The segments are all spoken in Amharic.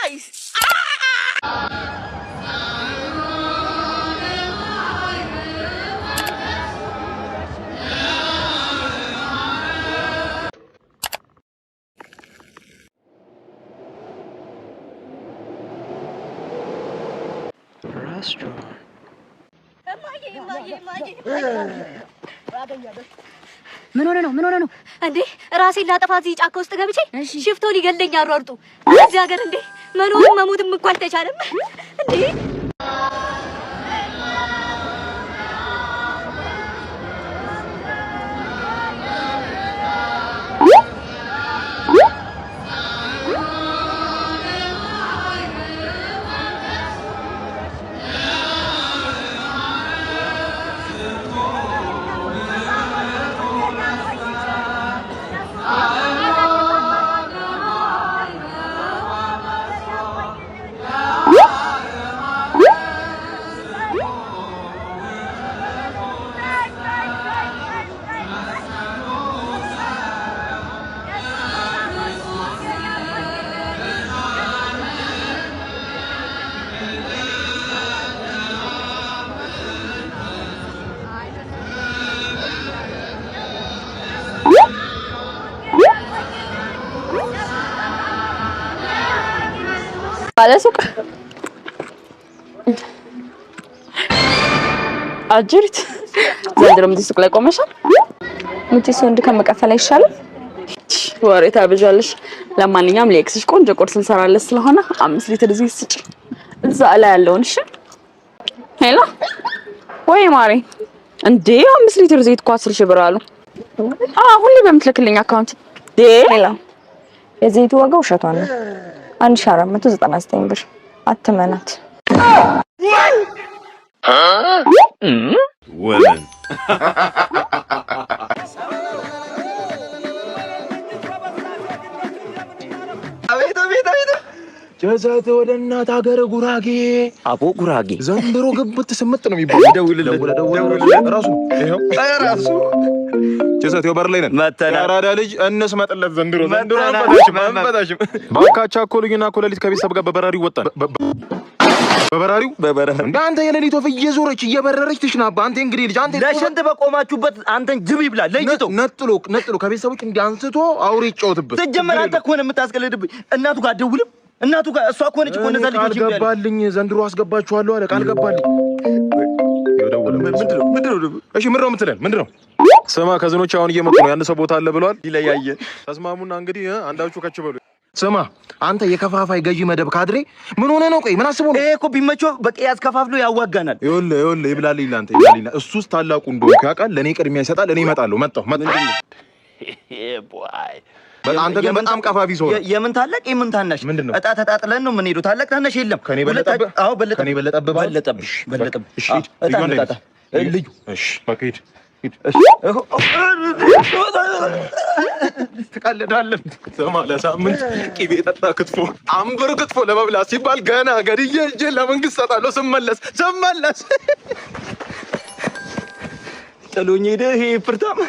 guys. Restaurant. ምን ሆነ ነው እንዴ? ራሴን ላጠፋ እዚህ ጫካ ውስጥ ገብቼ ሽፍቶ ሊገለኝ አሯርጡ እዚህ ሀገር እንዴ መኖርም መሞትም እኮ አልተቻለም እንዴ? ባለሱቅ አጅሪት ዘንድሮም እዚህ ሱቅ ላይ ቆመሻል። ምንትስ ወንድ ከመቀፈል አይሻልም? ወሬ ታበጃለሽ። ለማንኛውም ለኤክስሽ ቆንጆ ቁርስ እንሰራለን ስለሆነ 5 ሊትር ዘይት ስጭ። እዛ ላይ ያለውን እሺ። ሄሎ ወይ ማሪ፣ እንዴ 5 ሊትር ዘይት እኮ 10 ሺህ ብር አሉ። ሁሌ በምትልክልኝ አካውንት ሄሎ። የዘይቱ ዋጋ ውሸቷን ነው 1499 ብር አትመናት። Women. አቤት ጀዛተ ወደ እናት ሀገር ጉራጌ አቦ ጉራጌ ዘንድሮ ግብት ስምጥ ነው የሚባለው። ደውልልህ ራሱ ጀዛተ ወበር ላይ ነን። ያራዳ ልጅ እንስመጥለት ዘንድሮ አንበታሽም ባካቻ ኮሉኝና ኮለሊት ከቤተሰብ ጋር በበራሪው ወጣን። በበራሪው እንደ አንተ የሌሊት ወፍ እየዞረች እየበረረች ትሽናባ። አንተ እንግዲህ ልጅ አንተ ለሽንት በቆማችሁበት አንተን ጅብ ይብላ ለይቶ ነጥሎ ከቤተሰቦች እንዲያንስቶ አውሬ ይጫወትበት። ትጀመር አንተ እኮ ነው የምታስቀልድብኝ። እናቱ ጋር ደውልም እናቱ ጋር እሷ እኮ ነች እኮ እነዛ ልጆች ይብላል። ገባልኝ ዘንድሮ አስገባችኋለሁ አለ ቃል ገባልኝ። ምንድነው? እሺ ምንድነው? ስማ ከዝኖች አሁን እየመጡ ነው። ያን ሰው ቦታ አለ ብለዋል። ይለያየ ተስማሙና እንግዲህ አንዳችሁ ከች በሉ። ስማ አንተ የከፋፋይ ገዢ መደብ ካድሬ ምን ሆነ ነው? ቆይ ምን አስቦ ነው? ይሄ እኮ ቢመቸው በቃ ያስከፋፍሎ ያዋጋናል። ይኸውልህ ይብላልኝ ላንተ ይብላልኝ። እሱስ ታላቁ እንደሆነ ያውቃል። ለኔ ቅድሚያ ይሰጣል። እኔ እመጣለሁ። መጣሁ አንተ ግን በጣም ቀፋፊ ሰው ነው። የምን ታላቅ የምን ታናሽ እጣ ተጣጥለን ነው የምንሄደው። ታላቅ ታናሽ የለም። ከኔ በለጠብህ? አዎ በለጠብህ። ከኔ በለጠብህ? እሺ እጣ ልዩ እሺ በቃ ሂድ። ትቀልዳለህ። ስማ ለሳምንት ቂቤ ጠጣ ክትፎ አንብር ክትፎ ለመብላት ሲባል ገና ገድዬ እጄን ለመንግስት ሰጣለሁ። ስመለስ ጥሎኝ ሄደ። ይሄ ፍርታም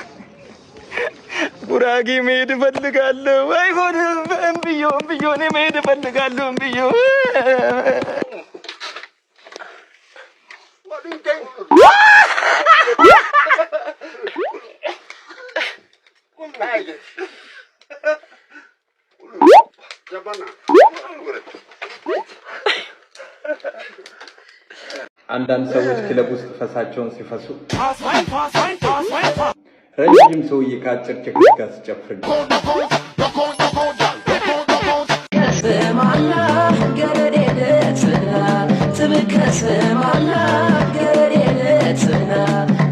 ጉራጌ መሄድ እፈልጋለሁ። አይሆንም እምብዮ እኔ መሄድ እፈልጋለሁ እምብዮ አንዳንድ ሰዎች ክለብ ውስጥ ፈሳቸውን ሲፈሱ ረጅም ሰውዬ ከአጭር ችግር ጋር ሲጨፍር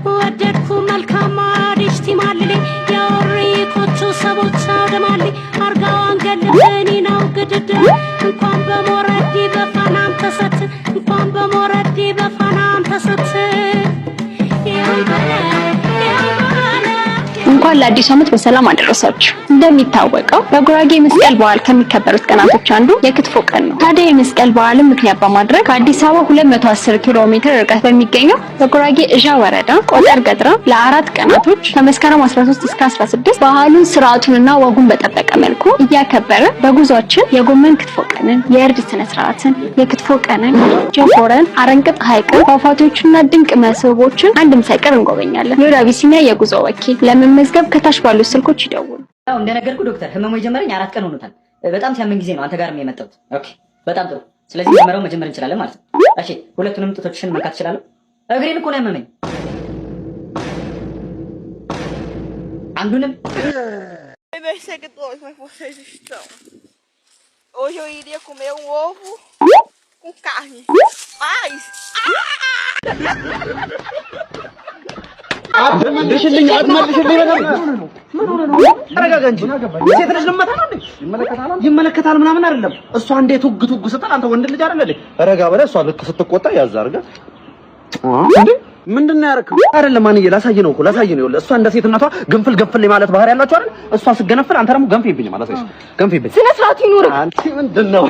ወደድኩ መልካም አዲስ ቲማልልኝ ያወሪ ኮቹ ሰቦች አደማልኝ አርጋዋን ገልበኒ ነው ግድድ እንኳን በሞረዲ በፋናም ተሰት እንኳን በሞረዲ በፋናም ተሰት እንኳን ለአዲስ ዓመት በሰላም አደረሳችሁ። እንደሚታወቀው በጉራጌ መስቀል በዓል ከሚከበሩት ቀናቶች አንዱ የክትፎ ቀን ነው። ታዲያ የመስቀል በዓልን ምክንያት በማድረግ ከአዲስ አበባ 210 ኪሎ ሜትር ርቀት በሚገኘው በጉራጌ እዣ ወረዳ ቆጠር ገጥራ ለ4 ቀናቶች ከመስከረም 13 እስከ 16 ባህሉን ስርዓቱንና ወጉን በጠበቀ መልኩ እያከበረ በጉዟችን የጎመን ክትፎ ቀንን፣ የእርድ ስነ ስርዓትን፣ የክትፎ ቀንን፣ ጀፎረን፣ አረንቅጥ ሐይቅን፣ ፏፏቴዎችና ድንቅ መስህቦችን አንድም ሳይቀር እንጎበኛለን። የወደ አቢሲኒያ የጉዞ ወኪል ለመመዝገብ ከታች ባሉ ስልኮች ይደውሉ። ያው እንደነገርኩ ዶክተር ህመሙ የጀመረኝ 4 ቀን ሆኖታል። በጣም ሲያመኝ ጊዜ ነው አንተ ጋር የመጣሁት። ኦኬ በጣም ጥሩ። ስለዚህ ምርመራውን መጀመር እንችላለን ማለት ነው። እሺ ሁለቱንም ጡቶችሽን መንካት ትችላለህ? እግሬን እኮ ነው ያመመኝ። አንዱንም Vai ser que dois, mas vocês estão. Hoje eu iria comer um ovo com carne. Mas... አትመልሽልኝ ተረጋጋ እንጂ ሴት ልጅ ልመታ ነው እንዴ? ይመለከታል ምናምን አይደለም። እሷ እንዴት ውግቱግ ስትል አንተ ወንድ ልጅ አይደለ እንዴ? ረጋ በለ። እሷ ልክ ስትቆጣ ያዝ አድርገህ እንዴ ምንድነው ያረከው? አይደለም ማንዬ ላሳይ ነው እኮ ላሳይ ነው። እሷ እንደ ሴትነቷ ግንፍል ግንፍል ማለት ባህሪ ያላችሁ አይደል? እሷ ስገነፍል አንተ ደግሞ ገንፍይብኝ ማለት ነው። ገንፍይብኝ ስነ ስርዓት ይኑር። አንቺ ምንድነው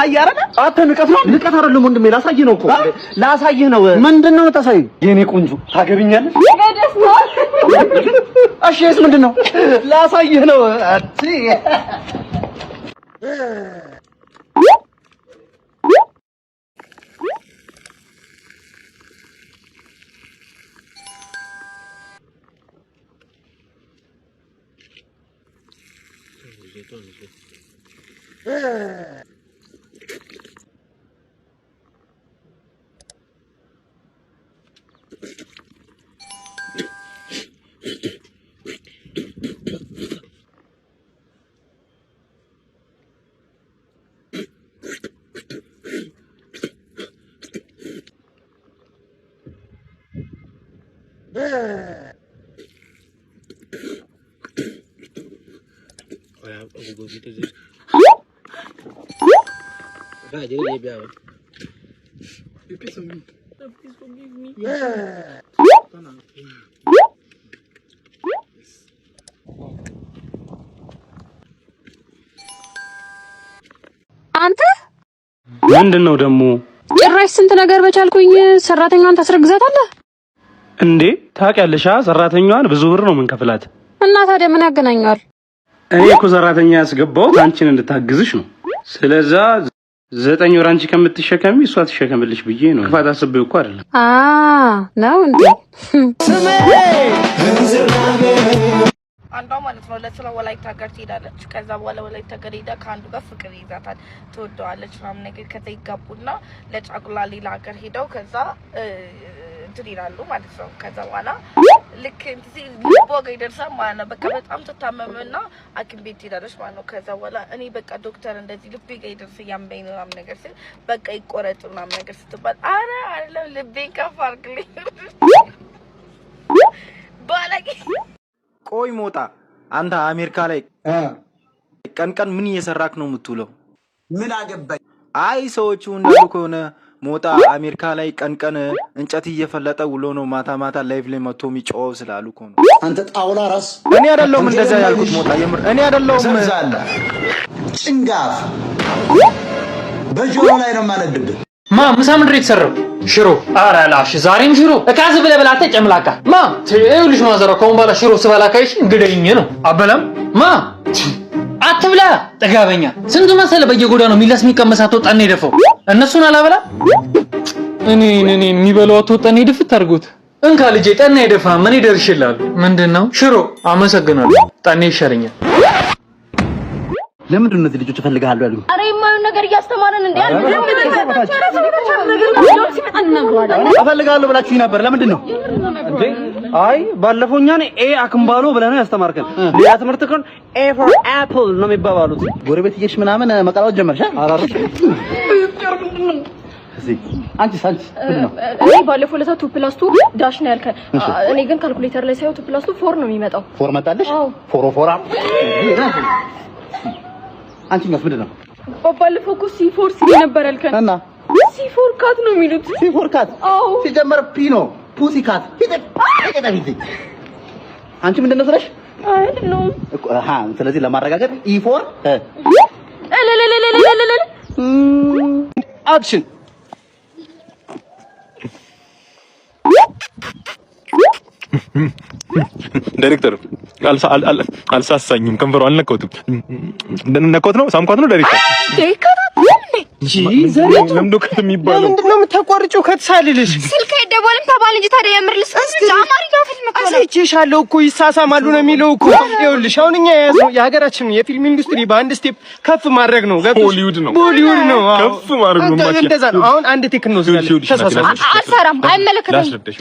አያረጋ? አተ ንቀት ነው። ንቀት አይደለም ወንድሜ ላሳይ ነው እኮ ላሳይህ ነው። ምንድነው ታሳይ? የኔ ቆንጆ ታገብኛለሽ? በደስታ እሺ እስ ምንድነው? ላሳይህ ነው። አቲ አንተ ምንድነው ደግሞ ጭራሽ ስንት ነገር በቻልኩኝ ሰራተኛዋን ታስረግዛታለህ እንዴ? ታውቂያለሽ ሰራተኛዋን ብዙ ብር ነው የምንከፍላት። እና ታዲያ ምን ያገናኛል? እኔ እኮ ሰራተኛ ያስገባሁት አንቺን እንድታግዝሽ ነው። ስለዛ 9 ወር አንቺ ከምትሸከሚ እሷ ትሸከምልሽ ብዬ ነው። ክፋት አስቤው እኮ አይደለም። ነው እንዴ? አንዷ ማለት ነው ለስራ ወላይታ ሀገር ትሄዳለች። ከዛ በኋላ ወላይታ ሀገር ሄዳ ከአንዱ ጋር ፍቅር ይዛታል፣ ትወደዋለች ምናምን ነገር። ከዛ ይጋቡና ለጫጉላ ሌላ ሀገር ሄደው ከዛ እንትን ይላሉ ማለት ነው። ከዛ በኋላ ልክ እንትን ልቧ ጋር ይደርሳል ማለት ነው። በቃ በጣም ትታመምና ሐኪም ቤት ትሄዳለች ማለት ነው። ከዛ በኋላ እኔ በቃ ዶክተር እንደዚህ ልቤ ጋር ይደርስ ያምበኝ ነው ምናምን ነገር ሲል በቃ ይቆረጥ ምናምን ነገር ስትባል አረ አይደለም ልቤን ከፍ አድርግልኝ ባላቂ። ቆይ ሞጣ አንተ አሜሪካ ላይ ቀን ቀን ምን እየሰራክ ነው የምትውለው? ምን አገባኝ። አይ ሰዎቹ እንዳሉ ከሆነ ሞጣ አሜሪካ ላይ ቀን ቀን እንጨት እየፈለጠ ውሎ ነው ማታ ማታ ላይቭ ላይ መጥቶ የሚጮው ስላሉ እኮ ነው። አንተ ጣውላ ራስ እኔ አይደለሁም እንደዛ ያልኩት ሞጣ፣ የምር እኔ አይደለሁም። ዘምዛላ ጭንጋፍ በጆሮ ላይ ነው ማለድብ። ምሳ ምንድን ነው የተሰራው? ሽሮ። ኧረ ላሽ ዛሬም ሽሮ እካዝ ብለህ ብላተ ጨምላቃ ትይውልሽ ማዘራ ከሆነ በኋላ ሽሮ ስበላካይሽ እንግደኝ ነው አበላም አትብላ ጠጋበኛ። ስንቱ መሰለ በየጎዳናው ሚላስ የሚቀመሳት ወጣኔ ደፈው እነሱን አላበላ እኔ የሚበላው ወጣኔ ድፍት አድርጎት እንካ ልጄ ጠና ይደፋ ምን ይደርሽላል? ምንድነው? ሽሮ። አመሰግናለሁ። ጠኔ ይሻለኛል። ለምንድን ነው እነዚህ ልጆች እፈልግሃለሁ ያሉኝ? አረ የማይሆን ነገር እያስተማረን እንዴ? እፈልግሃለሁ ብላችሁኝ ነበር። ለምንድን ነው እንዴ? አይ ባለፈው እኛን ኤ አክምባሎ ብለህ ነው ያስተማርከን። ሌላ ትምህርት ከሆነ ኤ ፎር አፕል ነው የሚባባሉት። ጎረቤት እየሽ ምናምን መቀላወጥ ጀመርሽ? አራሩ አንቺስ ምንድን ነው? እኔ ባለፈው ለታ 2+2 ዳሽ ነው ያልከን። እኔ ግን ካልኩሌተር ላይ ሳይሆን 2+2 4 ነው የሚመጣው። ፎር መጣልሽ? ፎራ አንቺስ ምንድን ነው? ባለፈው እኮ C4 ሲ ነበር ያልከን እና C4 ካት ነው የሚሉት። C4 ካት? አዎ ሲጀመር ፒ ነው ፑሲ ካት። አንቺ ምንድን ነው ስለሽ? አይደለም እኮ ስለዚህ ለማረጋገጥ ኢፎር አክሽን ዳይሬክተር አልሳሳኝም። ከንፈሩ አልነካሁትም። ነካሁት ነው ሳምኳት ነው ዳይሬክተር ለምዶ ከት የሚባለው ምንድነው የምታቋርጪው? ከተሳልልሽ ስልክ አይደወልም ተባለ እንጂ ታዲያ የምርልስ አማርኛ ፊልም እኮ ነው። አሳይቼሻለሁ እኮ ይሳሳማሉ ነው የሚለው እኮ። ይኸውልሽ አሁን እኛ የያዝነው የሀገራችንን የፊልም ኢንዱስትሪ በአንድ ስቴፕ ከፍ ማድረግ ነው። ቦሊውድ ነው ከፍ ማድረግ ነው። እንደዛ ነው። አሁን አንድ ቴክ ነው አልሰራም፣ አይመለከተኝም። ላስረዳሽ።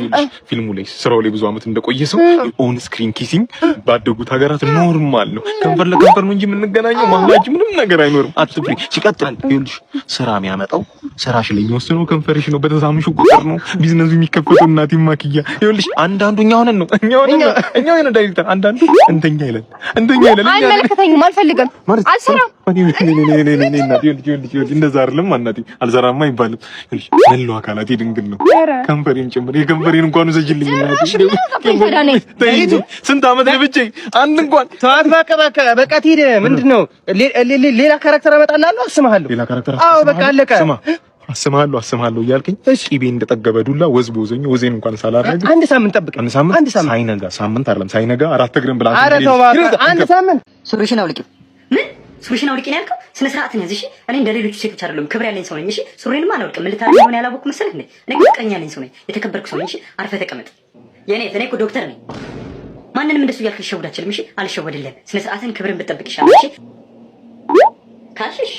ፊልሙ ላይ ስራው ላይ ብዙ አመት እንደቆየ ሰው ኦን ስክሪን ኪሲንግ ባደጉት ሀገራት ኖርማል ነው። ከንፈር ለከንፈር ነው እንጂ የምንገናኘው መሀላችን ምንም ነገር አይኖርም። አትፍሪ። ሲቀጥል ይኸውልሽ ስራ የሚያመጣው ስራሽ ላይ የሚወስነው ከንፈርሽ ነው። በተሳምሹ ቁጥር ነው ቢዝነሱ የሚከፈተው። እናቴ ማክያ ይኸውልሽ አንዳንዱ እኛ ሆነን ዳይሬክተር አንዳንዱ እንተኛ ይላል። አይመለከተኝም፣ አልፈልግም፣ አልሰራም። እንደዛ አይደለም እናቴ፣ አልሰራም አይባልም። ይኸውልሽ መላው አካላቴ ድንግል ነው፣ ከንፈሬን ጭምር። የከንፈሬን እንኳን ዘጅልኝ እናቴ። ስንት አመት ልብቼ አንድ እንኳን ተዋት በቃ ትሄድ። ምንድነው ሌላ ካራክተር አመጣልሃለሁ፣ አስምሃለሁ። ሌላ ካራክተር በቃ አለቀ። አስምሃለሁ እያልከኝ ቂቤ እንደጠገበ ዱላ ወዝቦዘኝ ወዜን እንኳን ሳላረግ አንድ ሳምንት ጠብቅ። ሳምንት አይደለም ሳይነጋ አራት እግርን ብላ አንድ ሳምንት ሱሪሽን አውልቂ። ምን ሱሪሽን አውልቂ ነው ያልከው? ስነ ስርዓትን ያዝ እሺ። እኔ እንደ ሌሎቹ ሴቶች አይደለም፣ ክብር ያለኝ ሰው ነኝ እሺ። ሱሪንማ አላውልቅም። ምን ልታደርግ ሆነ ያላወቅኩ መሰለህ እንዴ? እኔ ፍቅረኛ ነኝ፣ ሰው ነኝ፣ የተከበርኩ ሰው ነኝ እሺ። አርፈህ ተቀመጥ። እኔ እኮ ዶክተር ነኝ። ማንንም እንደሱ እያልክ ልሸውድ አልችልም እሺ። አልሸወድልህም። ስነ ስርዓትን ክብርን ብትጠብቅ ይሻላል እሺ ካልሽ